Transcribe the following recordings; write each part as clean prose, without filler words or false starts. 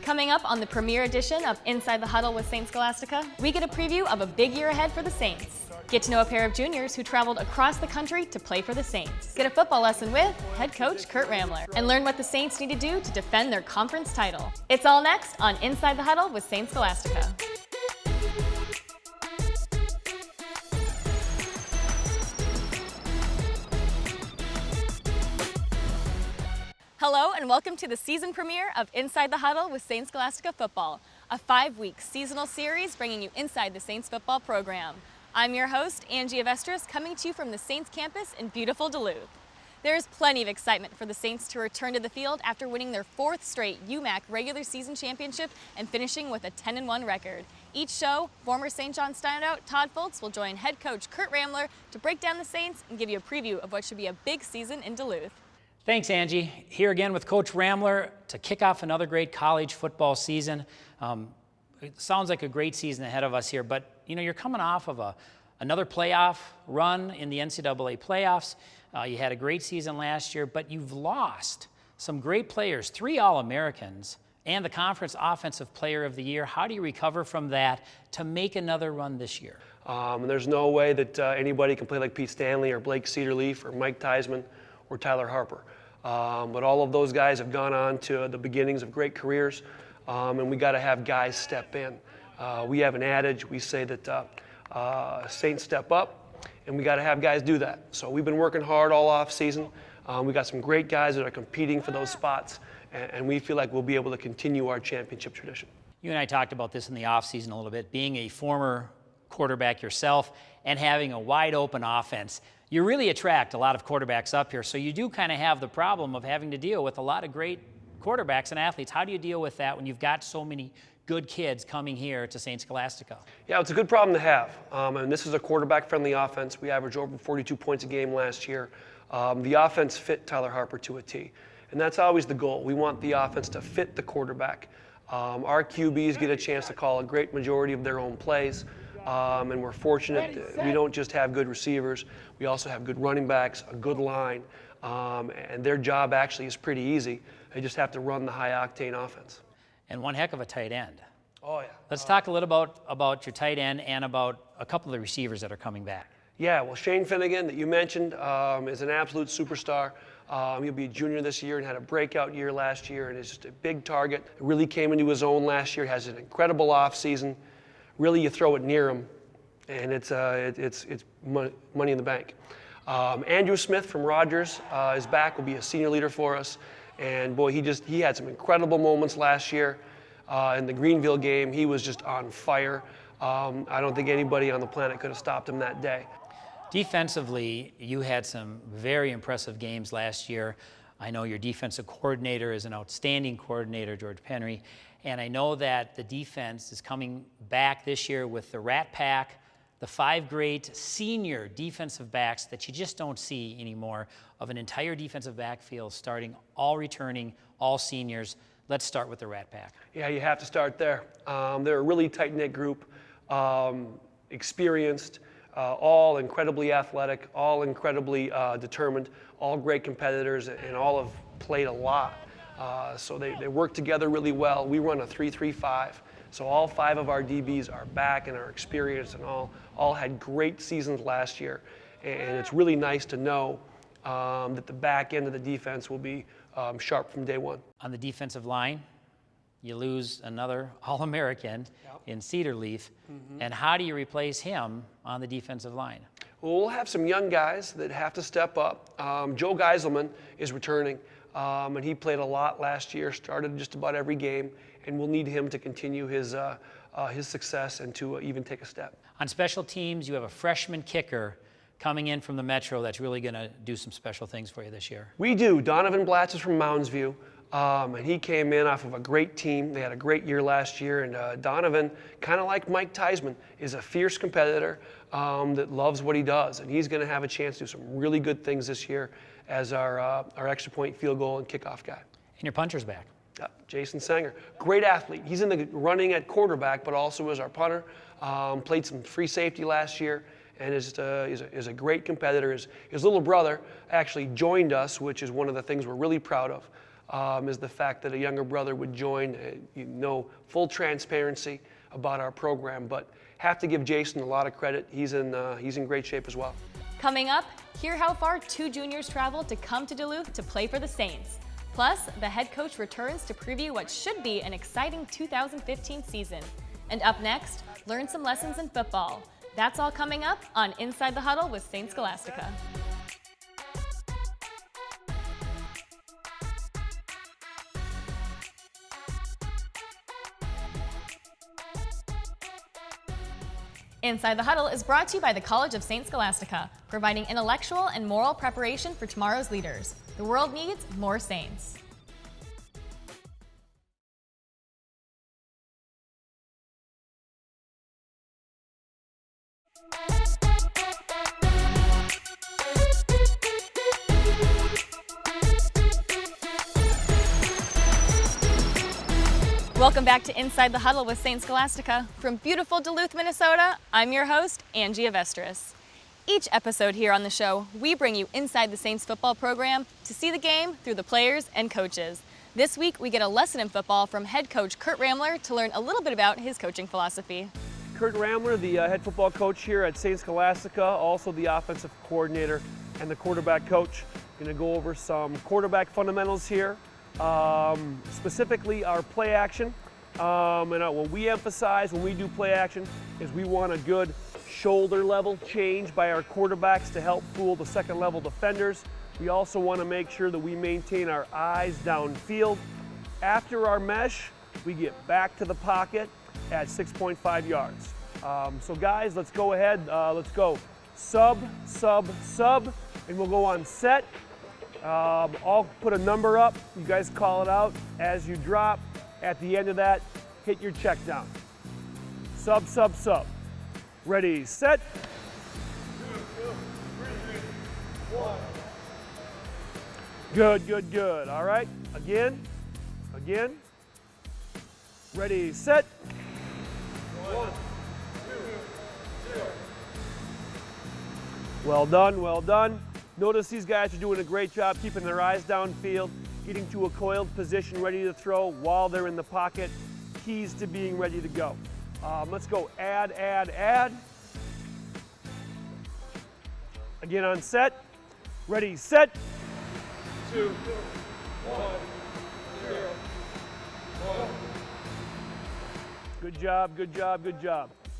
Coming up on the premiere edition of Inside the Huddle with St. Scholastica, we get a preview of a big year ahead for the Saints. Get to know a pair of juniors who traveled across the country to play for the Saints. Get a football lesson with head coach Kurt Ramler, and learn what the Saints need to do to defend their conference title. It's all next on Inside the Huddle with St. Scholastica. Hello and welcome to the season premiere of Inside the Huddle with St. Scholastica Football, a 5-week seasonal series bringing you inside the Saints football program. I'm your host, Angie Avestris, coming to you from the Saints campus in beautiful Duluth. There is plenty of excitement for the Saints to return to the field after winning their 4th straight UMAC regular season championship and finishing with a 10-1 record. Each show, former St. John standout Todd Foltz will join head coach Kurt Ramler to break down the Saints and give you a preview of what should be a big season in Duluth. Thanks, Angie. Here again with Coach Ramler to kick off another great college football season. It sounds like a great season ahead of us here, but you know, you're coming off of another playoff run in the NCAA playoffs. You had a great season last year, but you've lost some great players, 3 All-Americans, and the Conference Offensive Player of the Year. How do you recover from that to make another run this year? There's no way that anybody can play like Pete Stanley or Blake Cedarleaf or Mike Theismann or Tyler Harper. But all of those guys have gone on to the beginnings of great careers, and we got to have guys step in. We have an adage, we say that Saints step up, and we got to have guys do that. So we've been working hard all off season. We got some great guys that are competing for those spots, and we feel like we'll be able to continue our championship tradition. You and I talked about this in the offseason a little bit, being a former quarterback yourself and having a wide open offense. You really attract a lot of quarterbacks up here, so you do kind of have the problem of having to deal with a lot of great quarterbacks and athletes. How do you deal with that when you've got so many good kids coming here to St. Scholastica? Yeah, it's a good problem to have. And this is a quarterback-friendly offense. We averaged over 42 points a game last year. The offense fit Tyler Harper to a T. And that's always the goal. We want the offense to fit the quarterback. Our QBs get a chance to call a great majority of their own plays. And we're fortunate that we don't just have good receivers, we also have good running backs, a good line, and their job actually is pretty easy. They just have to run the high-octane offense. And one heck of a tight end. Oh, yeah. Let's talk a little about your tight end and about a couple of the receivers that are coming back. Yeah, well, Shane Finnegan, that you mentioned, is an absolute superstar. He'll be a junior this year and had a breakout year last year, and is just a big target. Really came into his own last year, has an incredible offseason. Really, you throw it near him, and it's money in the bank. Andrew Smith from Rogers is back, will be a senior leader for us. And boy, he had some incredible moments last year. In the Greenville game, he was just on fire. I don't think anybody on the planet could have stopped him that day. Defensively, you had some very impressive games last year. I know your defensive coordinator is an outstanding coordinator, George Penry. And I know that the defense is coming back this year with the Rat Pack, the 5 great senior defensive backs that you just don't see anymore, of an entire defensive backfield starting, all returning, all seniors. Let's start with the Rat Pack. Yeah, you have to start there. They're a really tight-knit group, experienced, all incredibly athletic, all incredibly determined, all great competitors, and all have played a lot. So they work together really well. We run a 3-3-5. So all 5 of our DBs are back and are experienced and all had great seasons last year. And it's really nice to know that the back end of the defense will be sharp from day one. On the defensive line, you lose another All-American in Cedarleaf. And how do you replace him on the defensive line? Well, we'll have some young guys that have to step up. Joe Geiselman is returning. And he played a lot last year, started just about every game, and we'll need him to continue his success and to even take a step. On special teams, you have a freshman kicker coming in from the Metro that's really going to do some special things for you this year. We do. Donovan Blatz is from Mounds View, and he came in off of a great team. They had a great year last year, and Donovan, kind of like Mike Theismann, is a fierce competitor that loves what he does, and he's going to have a chance to do some really good things this year as our extra point, field goal, and kickoff guy. And your punter's back. Jason Sanger, great athlete. He's in the running at quarterback, but also as our punter. Played some free safety last year, and is a great competitor. His little brother actually joined us, which is one of the things we're really proud of. is the fact that a younger brother would join. Full transparency about our program, but have to give Jason a lot of credit. He's in great shape as well. Coming up, hear how far 2 juniors traveled to come to Duluth to play for the Saints. Plus, the head coach returns to preview what should be an exciting 2015 season. And up next, learn some lessons in football. That's all coming up on Inside the Huddle with StScholastica. Inside the Huddle is brought to you by the College of St. Scholastica, providing intellectual and moral preparation for tomorrow's leaders. The world needs more Saints. Welcome back to Inside the Huddle with St. Scholastica. From beautiful Duluth, Minnesota, I'm your host, Angie Avestris. Each episode here on the show, we bring you inside the Saints football program to see the game through the players and coaches. This week, we get a lesson in football from head coach Kurt Ramler to learn a little bit about his coaching philosophy. Kurt Ramler, the head football coach here at St. Scholastica, also the offensive coordinator and the quarterback coach. Going to go over some quarterback fundamentals here. Specifically our play action. What we emphasize when we do play action is we want a good shoulder level change by our quarterbacks to help fool the second level defenders. We also want to make sure that we maintain our eyes downfield. After our mesh, we get back to the pocket at 6.5 yards. So guys, let's go ahead. Let's go sub, and we'll go on set. I'll put a number up. You guys call it out as you drop. At the end of that, hit your check down. Sub. Ready, set. 2, 3, 1. Good. All right, again. Ready, set. 1, 2, 0. Well done. Notice these guys are doing a great job keeping their eyes downfield, getting to a coiled position, ready to throw while they're in the pocket. Keys to being ready to go. Let's go add. Again on set. Ready, set. 2, 1, 0, 1. Good job.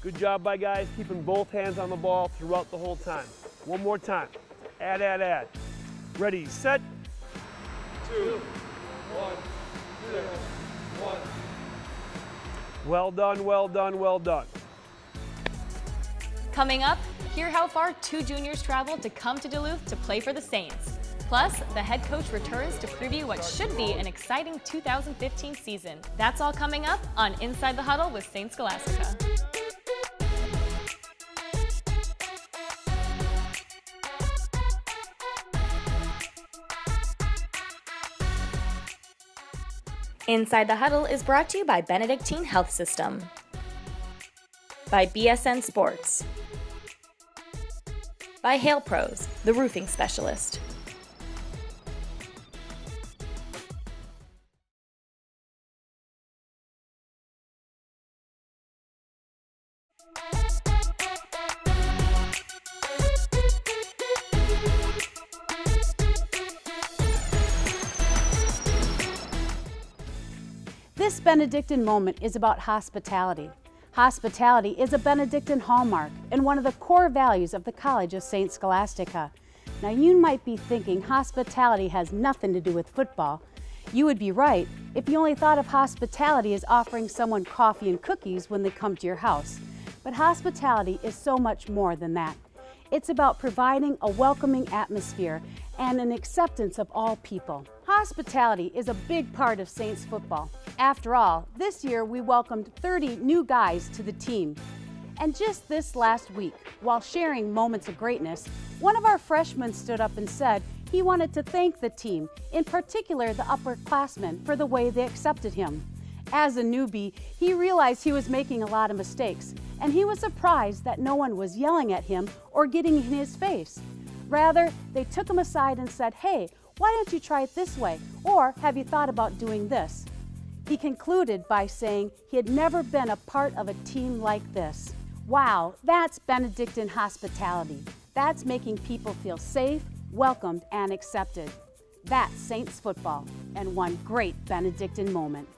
Good job by guys keeping both hands on the ball throughout the whole time. One more time. Add. Ready, set. 2, 1, 0, 1. Well done. Coming up, hear how far 2 juniors traveled to come to Duluth to play for the Saints. Plus, the head coach returns to preview what should be an exciting 2015 season. That's all coming up on Inside the Huddle with St. Scholastica. Inside the Huddle is brought to you by Benedictine Health System, by BSN Sports, by Hail Pros, the roofing specialist. This Benedictine moment is about hospitality. Hospitality is a Benedictine hallmark and one of the core values of the College of St. Scholastica. Now you might be thinking hospitality has nothing to do with football. You would be right if you only thought of hospitality as offering someone coffee and cookies when they come to your house. But hospitality is so much more than that. It's about providing a welcoming atmosphere and an acceptance of all people. Hospitality is a big part of Saints football. After all, this year we welcomed 30 new guys to the team. And just this last week, while sharing moments of greatness, one of our freshmen stood up and said he wanted to thank the team, in particular the upperclassmen, for the way they accepted him. As a newbie, he realized he was making a lot of mistakes, and he was surprised that no one was yelling at him or getting in his face. Rather, they took him aside and said, "Hey, Why don't you try it this way? Or have you thought about doing this? He concluded by saying he had never been a part of a team like this. Wow, that's Benedictine hospitality. That's making people feel safe, welcomed, and accepted. That's Saints football, and one great Benedictine moment.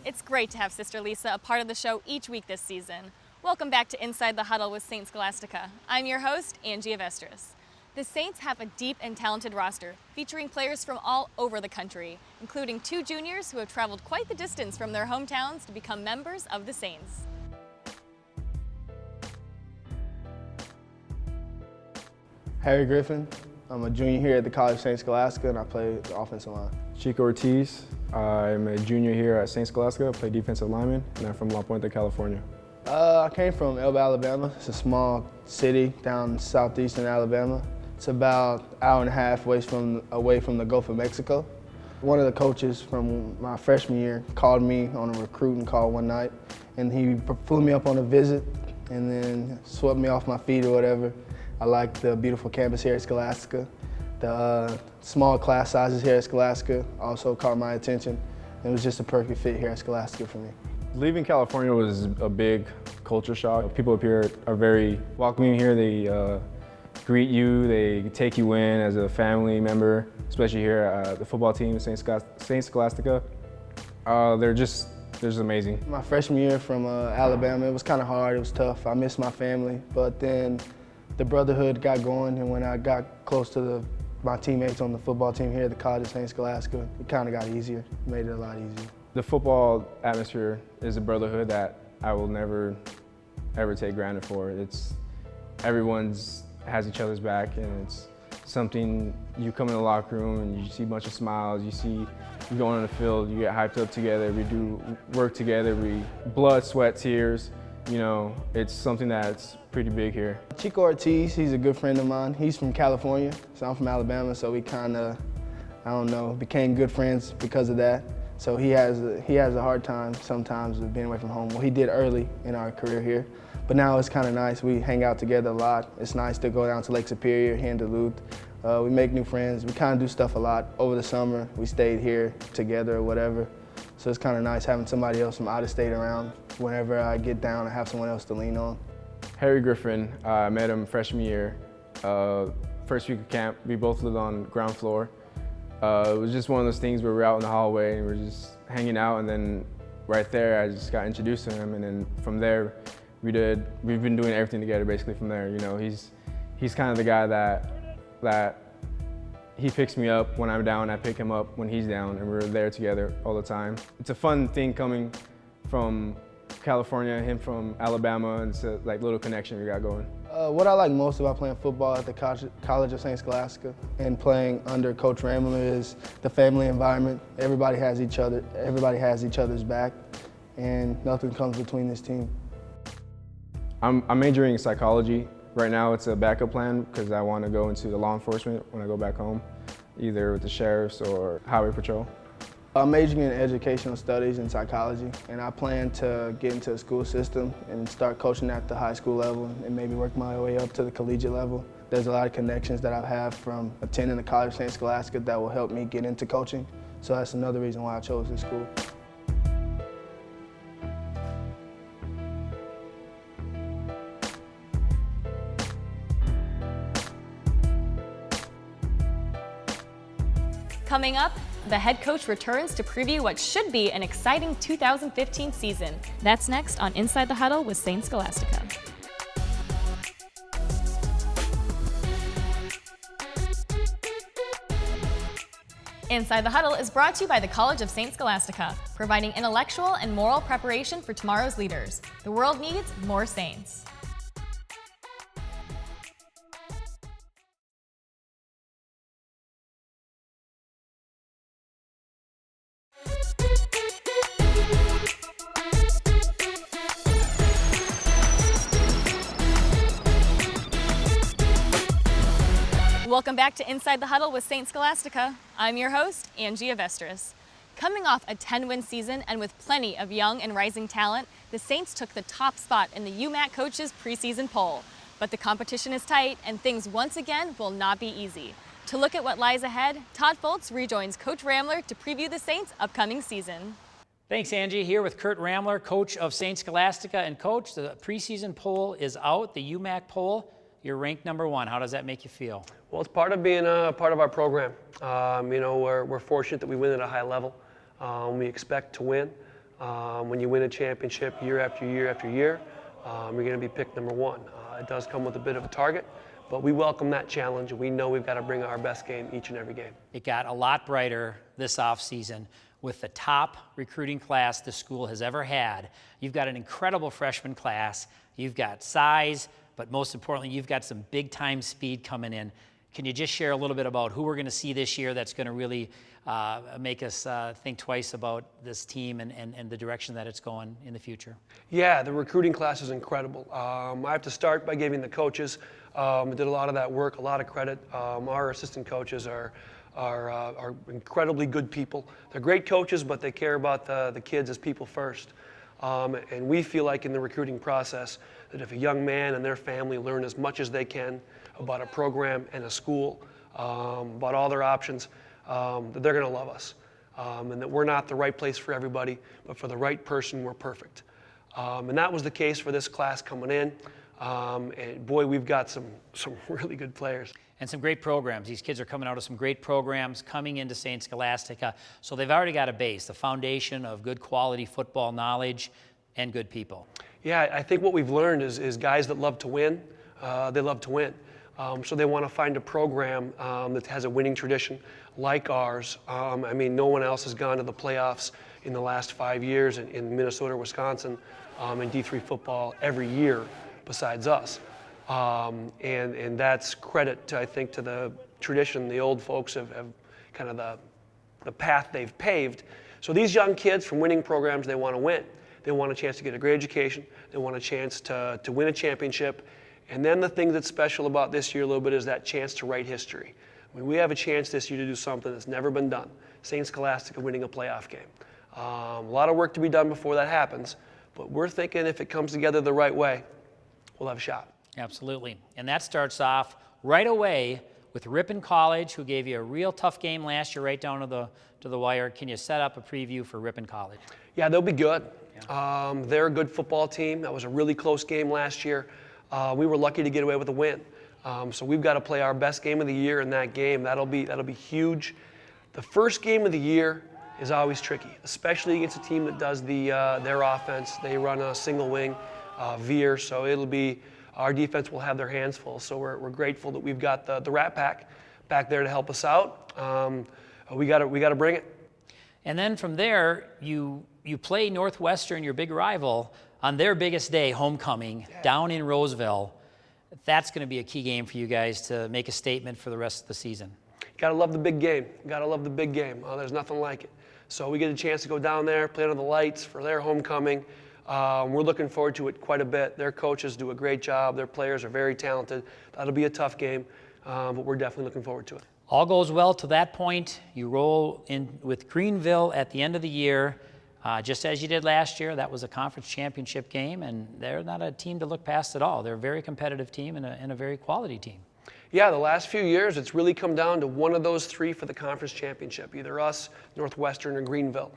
It's great to have Sister Lisa a part of the show each week this season. Welcome back to Inside the Huddle with St. Scholastica. I'm your host, Angie Vestris. The Saints have a deep and talented roster featuring players from all over the country, including 2 juniors who have traveled quite the distance from their hometowns to become members of the Saints. Harry Griffin. I'm a junior here at the College of St. Scholastica, and I play the offensive line. Chico Ortiz. I'm a junior here at St. Scholastica. I play defensive lineman, and I'm from La Puente, California. I came from Elba, Alabama. It's a small city down southeastern Alabama. It's about an hour and a half away from the Gulf of Mexico. One of the coaches from my freshman year called me on a recruiting call one night, and he flew me up on a visit and then swept me off my feet or whatever. I like the beautiful campus here at Scholastica. The small class sizes here at Scholastica also caught my attention. It was just a perfect fit here at Scholastica for me. Leaving California was a big culture shock. People up here are very welcoming here. They greet you, they take you in as a family member, especially here at the football team, St. Scholastica. They're just amazing. My freshman year from Alabama, it was kind of hard, it was tough. I missed my family, but then the brotherhood got going, and when I got close to my teammates on the football team here at the College of St. Scholastica, it kind of got easier, it made it a lot easier. The football atmosphere is a brotherhood that I will never, ever take granted for. Everyone's has each other's back, and it's something you come in the locker room and you see a bunch of smiles, you go on the field, you get hyped up together, we do work together, blood, sweat, tears. You know, it's something that's pretty big here. Chico Ortiz, he's a good friend of mine. He's from California, so I'm from Alabama, so we kind of, became good friends because of that. So he has a hard time sometimes with being away from home. Well, he did early in our career here, but now it's kind of nice. We hang out together a lot. It's nice to go down to Lake Superior here in Duluth. We make new friends. We kind of do stuff a lot. Over the summer, we stayed here together or whatever. So it's kind of nice having somebody else from out of state around. Whenever I get down, I have someone else to lean on. Harry Griffin, I met him freshman year. First week of camp, we both lived on ground floor. It was just one of those things where we're out in the hallway and we're just hanging out, and then right there I just got introduced to him, and then from there we've been doing everything together basically from there. You know, he's kind of the guy that he picks me up when I'm down, I pick him up when he's down, and we're there together all the time. It's a fun thing coming from California, him from Alabama, and it's a little connection we got going. What I like most about playing football at the College of St. Scholastica and playing under Coach Ramler is the family environment. Everybody has each other's back, and nothing comes between this team. I'm majoring in psychology. Right now it's a backup plan because I want to go into the law enforcement when I go back home, either with the sheriffs or highway patrol. I'm majoring in educational studies and psychology, and I plan to get into the school system and start coaching at the high school level and maybe work my way up to the collegiate level. There's a lot of connections that I have from attending the College of St. Scholastica that will help me get into coaching, so that's another reason why I chose this school. Coming up, the head coach returns to preview what should be an exciting 2015 season. That's next on Inside the Huddle with St. Scholastica. Inside the Huddle is brought to you by the College of St. Scholastica, providing intellectual and moral preparation for tomorrow's leaders. The world needs more Saints. Welcome back to Inside the Huddle with St. Scholastica. I'm your host, Angie Vestris. Coming off a 10-win season and with plenty of young and rising talent, the Saints took the top spot in the UMAC coaches preseason poll. But the competition is tight and things once again will not be easy. To look at what lies ahead, Todd Foltz rejoins Coach Ramler to preview the Saints' upcoming season. Thanks, Angie. Here with Kurt Ramler, coach of StScholastica. And Coach, the preseason poll is out, the UMAC poll. You're ranked #1. How does that make you feel? Well, it's part of being a part of our program. We're fortunate that we win at a high level. We expect to win. When you win a championship year after year after year, you're going to be picked #1. It does come with a bit of a target, but we welcome that challenge, and we know we've got to bring our best game each and every game. It got a lot brighter this offseason with the top recruiting class the school has ever had. You've got an incredible freshman class. You've got size, but most importantly, you've got some big-time speed coming in. Can you just share a little bit about who we're going to see this year that's going to really make us think twice about this team and the direction that it's going in the future? Yeah, the recruiting class is incredible. I have to start by giving the coaches did a lot of that work, a lot of credit. Our assistant coaches are incredibly good people. They're great coaches, but they care about the kids as people first. And we feel like in the recruiting process that if a young man and their family learn as much as they can about a program and a school, about all their options, that they're going to love us. And that we're not the right place for everybody, but for the right person, we're perfect. And that was the case for this class coming in. And boy, we've got some really good players. And some great programs. These kids are coming out of some great programs, coming into StScholastica. So they've already got a base, the foundation of good quality football knowledge and good people. Yeah, I think what we've learned is guys that love to win, they love to win. So they want to find a program that has a winning tradition like ours. No one else has gone to the playoffs in the last 5 years in Minnesota, Wisconsin, and D3 football every year besides us. And that's credit, I think, to the tradition the old folks have kind of the path they've paved. So these young kids from winning programs, they want to win. They want a chance to get a great education. They want a chance to win a championship. And then the thing that's special about this year a little bit is that chance to write history. We have a chance this year to do something that's never been done. StScholastica winning a playoff game. A lot of work to be done before that happens, but we're thinking if it comes together the right way, we'll have a shot. Absolutely. And that starts off right away with Ripon College, who gave you a real tough game last year right down to the wire. Can you set up a preview for Ripon College? Yeah, they'll be good. Yeah. They're a good football team. That was a really close game last year. We were lucky to get away with a win. So we've got to play our best game of the year in that game. That'll be huge. The first game of the year is always tricky, especially against a team that does their offense. They run a single wing veer, so it'll be our defense will have their hands full. So we're grateful that we've got the Rat Pack back there to help us out. We got to bring it. And then from there, you play Northwestern, your big rival, on their biggest day, homecoming, down in Roseville. That's going to be a key game for you guys to make a statement for the rest of the season. Got to love the big game. Got to love the big game. There's nothing like it. So we get a chance to go down there, play under the lights for their homecoming. We're looking forward to it quite a bit. Their coaches do a great job. Their players are very talented. That'll be a tough game, but we're definitely looking forward to it. All goes well to that point. You roll in with Greenville at the end of the year, just as you did last year. That was a conference championship game, and they're not a team to look past at all. They're a very competitive team and a very quality team. Yeah, the last few years, it's really come down to one of those three for the conference championship, either us, Northwestern, or Greenville.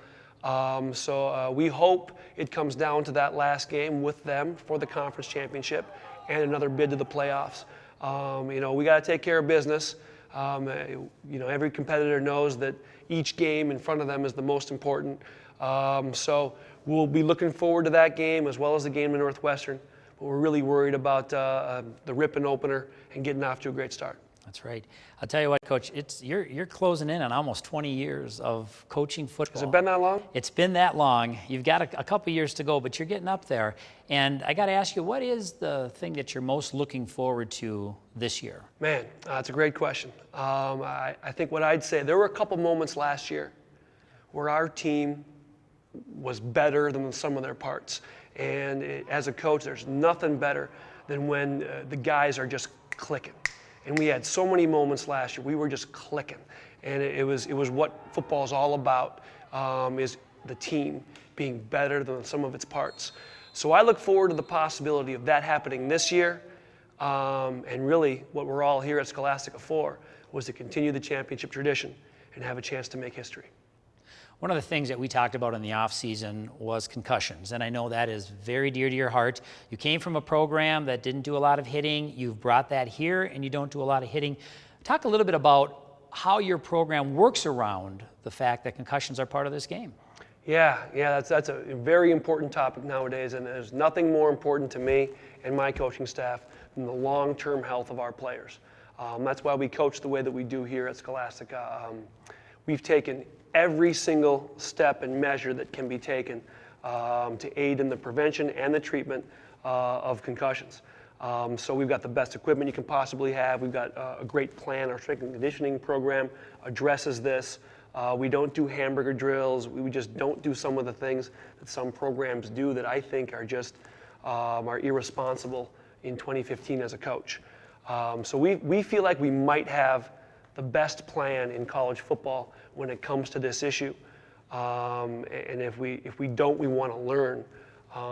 So we hope it comes down to that last game with them for the conference championship and another bid to the playoffs. We got to take care of business. Every competitor knows that each game in front of them is the most important. So we'll be looking forward to that game as well as the game in Northwestern. But we're really worried about the Ripon opener and getting off to a great start. That's right. I'll tell you what, Coach, you're closing in on almost 20 years of coaching football. Has it been that long? It's been that long. You've got a couple years to go, but you're getting up there. And I got to ask you, what is the thing that you're most looking forward to this year? Man, that's a great question. I think what I'd say, there were a couple moments last year where our team was better than the sum of their parts. And as a coach, there's nothing better than when the guys are just clicking. And we had so many moments last year. We were just clicking. And it was what football is all about, is the team being better than the sum of its parts. So I look forward to the possibility of that happening this year, and really what we're all here at Scholastica for, was to continue the championship tradition and have a chance to make history. One of the things that we talked about in the offseason was concussions, and I know that is very dear to your heart. You came from a program that didn't do a lot of hitting. You've brought that here, and you don't do a lot of hitting. Talk a little bit about how your program works around the fact that concussions are part of this game. Yeah, that's a very important topic nowadays, and there's nothing more important to me and my coaching staff than the long-term health of our players. That's why we coach the way that we do here at Scholastica. We've taken every single step and measure that can be taken to aid in the prevention and the treatment of concussions. So we've got the best equipment you can possibly have. We've got a great plan. Our strength and conditioning program addresses this. We don't do hamburger drills. We just don't do some of the things that some programs do that I think are just are irresponsible in 2015 as a coach. So we feel like we might have the best plan in college football when it comes to this issue. And if we don't, we want to learn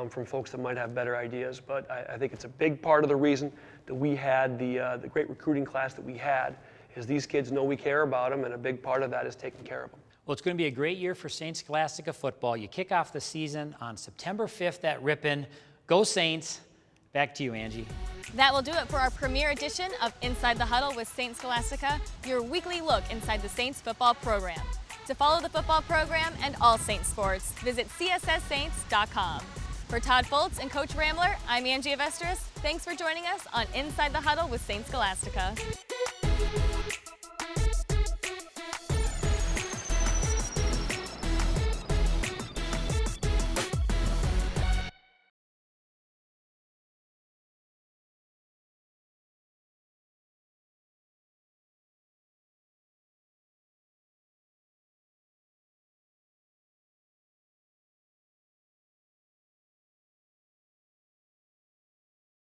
from folks that might have better ideas. But I think it's a big part of the reason that we had the great recruiting class that we had, is these kids know we care about them, and a big part of that is taking care of them. Well, it's going to be a great year for St. Scholastica football. You kick off the season on September 5th at Ripon. Go Saints. Back to you, Angie. That will do it for our premiere edition of Inside the Huddle with St. Scholastica, your weekly look inside the Saints football program. To follow the football program and all Saints sports, visit csssaints.com. For Todd Foltz and Coach Ramler, I'm Angie Avestris. Thanks for joining us on Inside the Huddle with St. Scholastica.